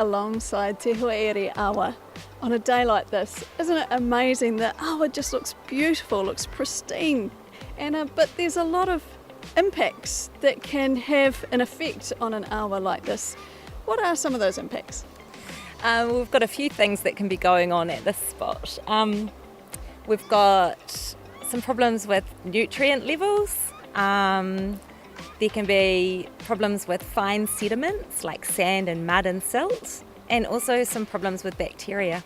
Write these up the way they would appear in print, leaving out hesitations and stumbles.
alongside Te Hoiere Awa on a day like this. Isn't it amazing that Awa just looks beautiful, looks pristine, but there's a lot of impacts that can have an effect on an awa like this. What are some of those impacts? We've got a few things that can be going on at this spot. We've got some problems with nutrient levels. There can be problems with fine sediments like sand and mud and silt, and also some problems with bacteria.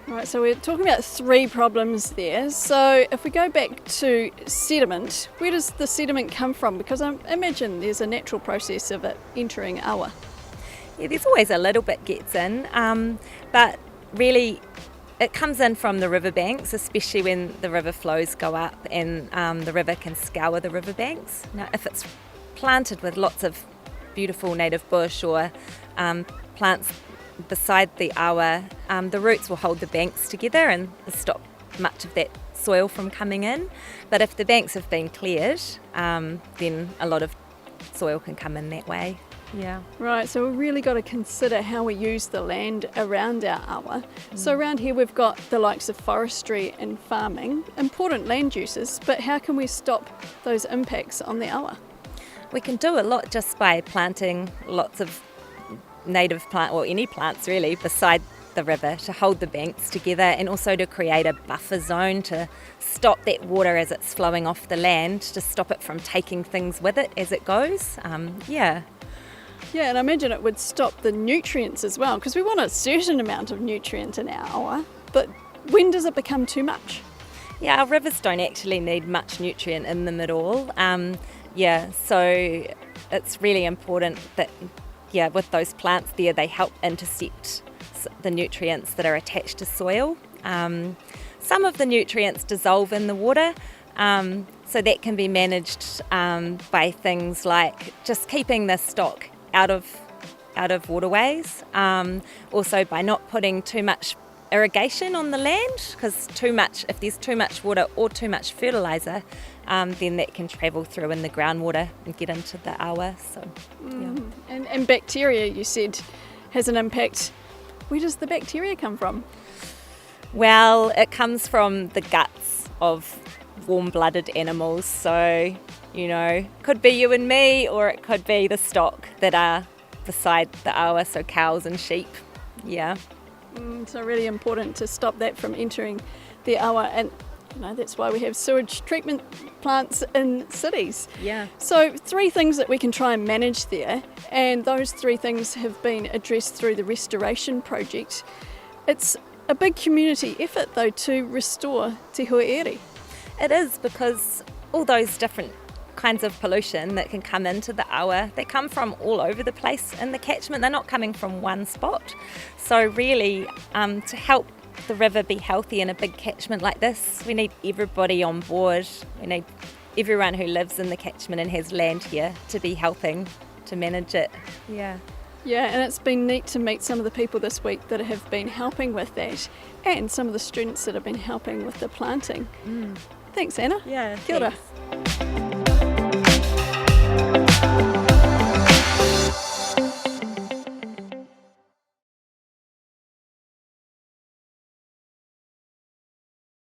Right, so we're talking about 3 problems there. So if we go back to sediment, where does the sediment come from? Because I imagine there's a natural process of it entering Awa. Yeah, there's always a little bit gets in, but really it comes in from the riverbanks, especially when the river flows go up and the river can scour the riverbanks. Now, if it's planted with lots of beautiful native bush or plants beside the awa, the roots will hold the banks together and stop much of that soil from coming in. But if the banks have been cleared, then a lot of soil can come in that way. Yeah. Right, so we've really got to consider how we use the land around our awa. So around here we've got the likes of forestry and farming, important land uses, but how can we stop those impacts on the awa? We can do a lot just by planting lots of native plant, or any plants really, beside the river to hold the banks together, and also to create a buffer zone to stop that water as it's flowing off the land, to stop it from taking things with it as it goes. Yeah, and I imagine it would stop the nutrients as well, because we want a certain amount of nutrient in our awa, but when does it become too much? Yeah, our rivers don't actually need much nutrient in them at all. So it's really important that, with those plants there, they help intercept the nutrients that are attached to soil. Some of the nutrients dissolve in the water, so that can be managed by things like just keeping the stock out of waterways. Also by not putting too much irrigation on the land, because if there's too much water or too much fertiliser, then that can travel through in the groundwater and get into the awa. So, yeah. And bacteria, you said, has an impact. Where does the bacteria come from? Well, it comes from the guts of warm-blooded animals. So, could be you and me, or it could be the stock that are beside the awa, so cows and sheep. Yeah. So really important to stop that from entering the awa, and that's why we have sewage treatment plants in cities. Yeah. So 3 things that we can try and manage there, and those 3 things have been addressed through the restoration project. It's a big community effort though to restore Te Hoiere. It is, because all those different kinds of pollution that can come into the awa, they come from all over the place in the catchment. They're not coming from one spot. So really, to help the river be healthy in a big catchment like this, we need everybody on board. We need everyone who lives in the catchment and has land here to be helping to manage it. Yeah. Yeah, and it's been neat to meet some of the people this week that have been helping with that, and some of the students that have been helping with the planting. Thanks, Anna. Yeah. Kia ora. Thanks.